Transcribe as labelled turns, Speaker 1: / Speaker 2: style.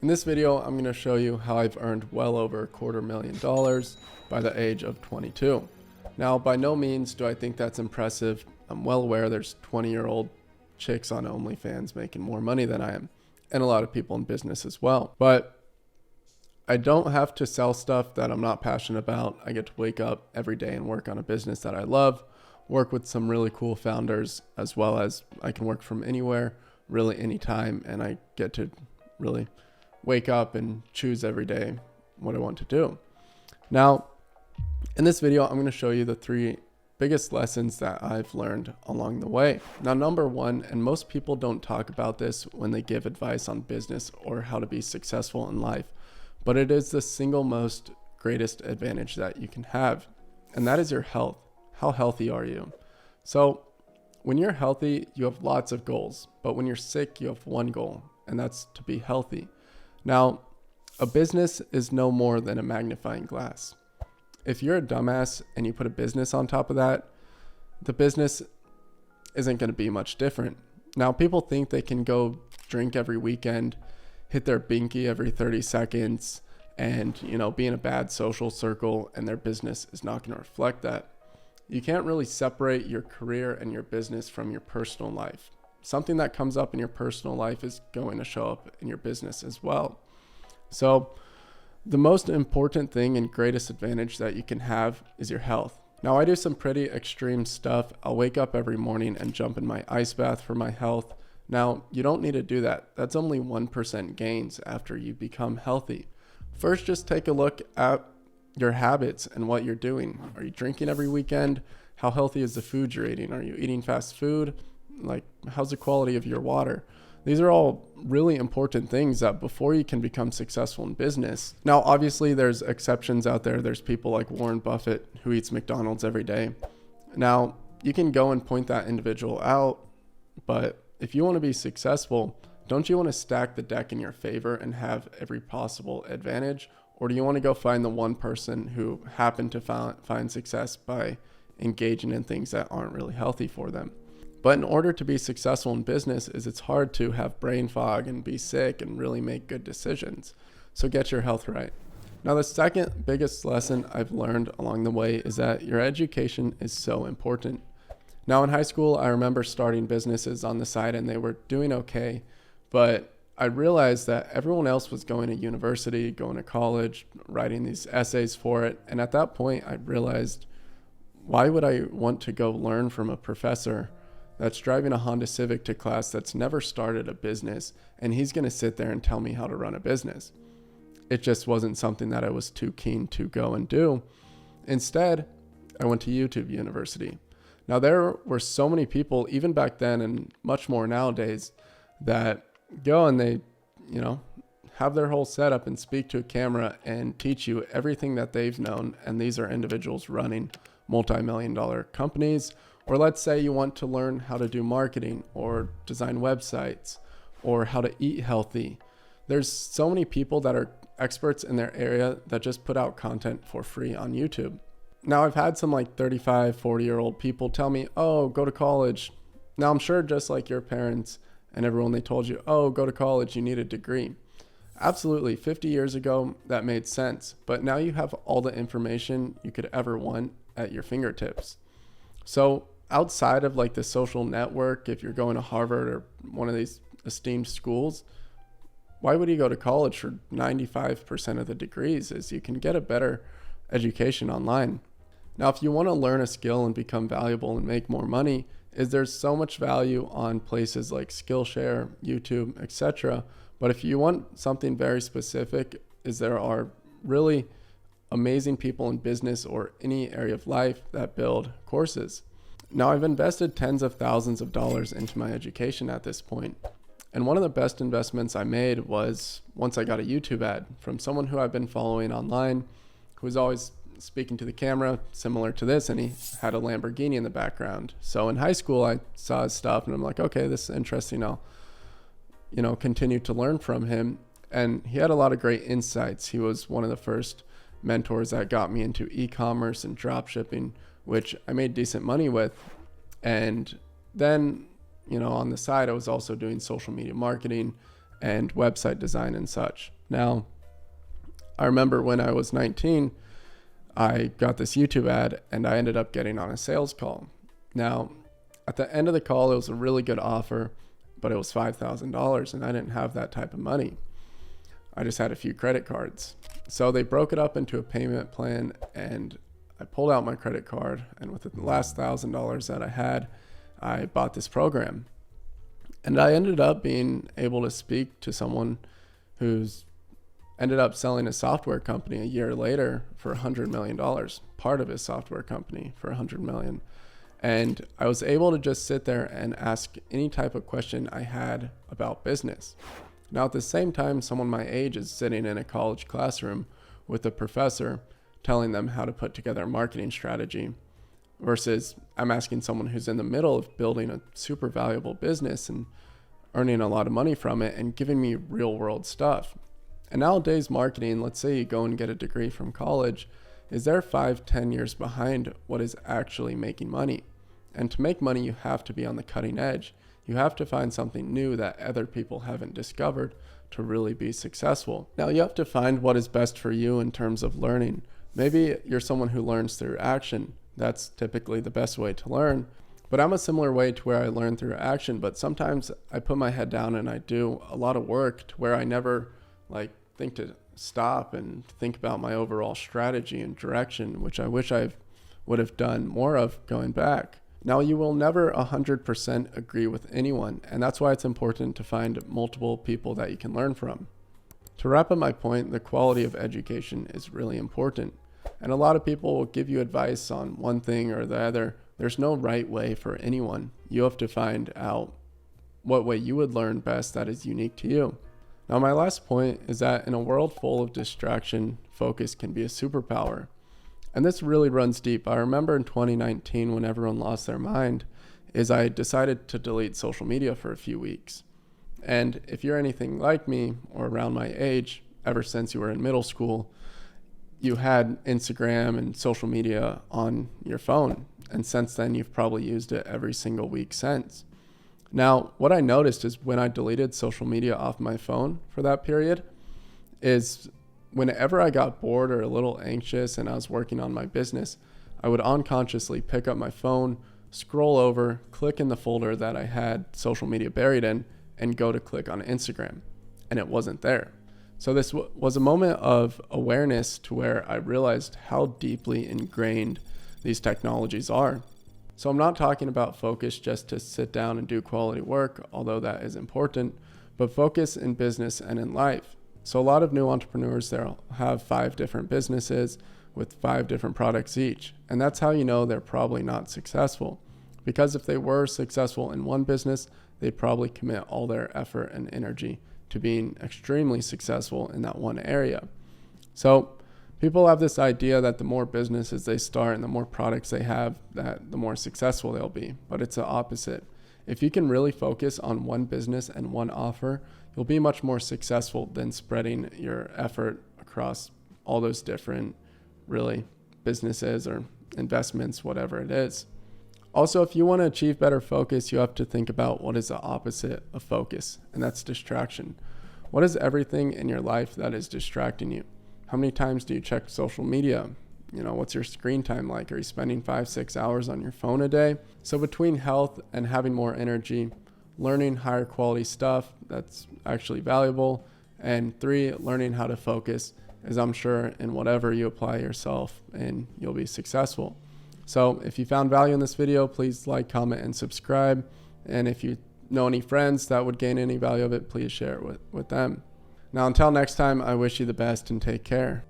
Speaker 1: In this video, I'm going to show you how I've earned well over $250,000 by the age of 22. Now, by no means do I think that's impressive. I'm well aware there's 20-year-old chicks on OnlyFans making more money than I am, and a lot of people in business as well. But I don't have to sell stuff that I'm not passionate about. I get to wake up every day and work on a business that I love, work with some really cool founders, as well as I can work from anywhere, really anytime, and I get to really wake up and choose every day what I want to do. Now, in this video, I'm going to show you the 3 biggest lessons that I've learned along the way. Now, number 1, and most people don't talk about this when they give advice on business or how to be successful in life, but it is the single most greatest advantage that you can have, and that is your health. How healthy are you? So when you're healthy, you have lots of goals, but when you're sick, you have one goal, and that's to be healthy. Now, a business is no more than a magnifying glass. If you're a dumbass and you put a business on top of that, the business isn't going to be much different. Now, people think they can go drink every weekend, hit their binky every 30 seconds, and, be in a bad social circle, and their business is not going to reflect that. You can't really separate your career and your business from your personal life. Something that comes up in your personal life is going to show up in your business as well. So the most important thing and greatest advantage that you can have is your health. Now, I do some pretty extreme stuff. I'll wake up every morning and jump in my ice bath for my health. Now, you don't need to do that. That's only 1% gains after you become healthy. First, just take a look at your habits and what you're doing. Are you drinking every weekend? How healthy is the food you're eating? Are you eating fast food? Like, how's the quality of your water? These are all really important things that before you can become successful in business. Now, obviously, there's exceptions out there. There's people like Warren Buffett who eats McDonald's every day. Now, you can go and point that individual out, but if you want to be successful, don't you want to stack the deck in your favor and have every possible advantage? Or do you want to go find the one person who happened to find success by engaging in things that aren't really healthy for them? But in order to be successful in business, it's hard to have brain fog and be sick and really make good decisions. So get your health right. Now, the second biggest lesson I've learned along the way is that your education is so important. Now, in high school, I remember starting businesses on the side and they were doing okay, but I realized that everyone else was going to university, going to college, writing these essays for it. And at that point, I realized, why would I want to go learn from a professor that's driving a Honda Civic to class that's never started a business, and he's going to sit there and tell me how to run a business? It just wasn't something that I was too keen to go and do. Instead, I went to YouTube University. Now, there were so many people, even back then and much more nowadays, that go and they, have their whole setup and speak to a camera and teach you everything that they've known. And these are individuals running multi-million-dollar companies. Or let's say you want to learn how to do marketing or design websites or how to eat healthy. There's so many people that are experts in their area that just put out content for free on YouTube. Now, I've had some 35, 40-year-old people tell me, oh, go to college. Now, I'm sure just like your parents and everyone, they told you, oh, go to college, you need a degree. Absolutely. 50 years ago, that made sense. But now you have all the information you could ever want at your fingertips. So outside of the social network, if you're going to Harvard or one of these esteemed schools, why would you go to college for 95% of the degrees? Is you can get a better education online. Now, if you want to learn a skill and become valuable and make more money, there's so much value on places like Skillshare, YouTube, etc. But if you want something very specific, there are really amazing people in business or any area of life that build courses. Now, I've invested tens of thousands of dollars into my education at this point. And one of the best investments I made was once I got a YouTube ad from someone who I've been following online, who was always speaking to the camera, similar to this, and he had a Lamborghini in the background. So in high school, I saw his stuff and I'm like, okay, this is interesting. I'll, continue to learn from him. And he had a lot of great insights. He was one of the first mentors that got me into e-commerce and drop shipping, which I made decent money with. And then, on the side, I was also doing social media marketing and website design and such. Now, I remember when I was 19, I got this YouTube ad and I ended up getting on a sales call. Now, at the end of the call, it was a really good offer, but it was $5,000 and I didn't have that type of money. I just had a few credit cards. So they broke it up into a payment plan and I pulled out my credit card, and with the last $1,000 that I had, I bought this program. And I ended up being able to speak to someone who's ended up selling a software company a year later for $100 million, part of his software company for $100 million. And I was able to just sit there and ask any type of question I had about business. Now, at the same time, someone my age is sitting in a college classroom with a professor telling them how to put together a marketing strategy, versus I'm asking someone who's in the middle of building a super valuable business and earning a lot of money from it and giving me real world stuff. And nowadays, marketing, let's say you go and get a degree from college, is there 5-10 years behind what is actually making money. And to make money, you have to be on the cutting edge. You have to find something new that other people haven't discovered to really be successful. Now, you have to find what is best for you in terms of learning. Maybe you're someone who learns through action. That's typically the best way to learn. But I'm a similar way to where I learn through action, but sometimes I put my head down and I do a lot of work to where I never think to stop and think about my overall strategy and direction, which I wish I would have done more of going back. Now, you will never 100% agree with anyone, and that's why it's important to find multiple people that you can learn from. To wrap up my point, the quality of education is really important. And a lot of people will give you advice on one thing or the other. There's no right way for anyone. You have to find out what way you would learn best that is unique to you. Now, my last point is that in a world full of distraction, focus can be a superpower. And this really runs deep. I remember in 2019 when everyone lost their mind, is I decided to delete social media for a few weeks. And if you're anything like me or around my age, ever since you were in middle school, you had Instagram and social media on your phone. And since then, you've probably used it every single week since. Now, what I noticed is when I deleted social media off my phone for that period is whenever I got bored or a little anxious and I was working on my business, I would unconsciously pick up my phone, scroll over, click in the folder that I had social media buried in, and go to click on Instagram. And it wasn't there. So this was a moment of awareness to where I realized how deeply ingrained these technologies are. So I'm not talking about focus just to sit down and do quality work, although that is important, but focus in business and in life. So a lot of new entrepreneurs, they'll have 5 different businesses with 5 different products each. And that's how you know they're probably not successful. Because if they were successful in one business, they'd probably commit all their effort and energy to being extremely successful in that one area. So people have this idea that the more businesses they start and the more products they have, that the more successful they'll be. But it's the opposite. If you can really focus on one business and one offer, you'll be much more successful than spreading your effort across all those different really businesses or investments, whatever it is. Also, if you want to achieve better focus, you have to think about what is the opposite of focus, and that's distraction. What is everything in your life that is distracting you? How many times do you check social media? What's your screen time like? Are you spending 5-6 hours on your phone a day? So between health and having more energy, learning higher quality stuff that's actually valuable, and 3, learning how to focus, as I'm sure in whatever you apply yourself and you'll be successful. So if you found value in this video, please like, comment, and subscribe. And if you know any friends that would gain any value of it, please share it with them. Now, until next time, I wish you the best and take care.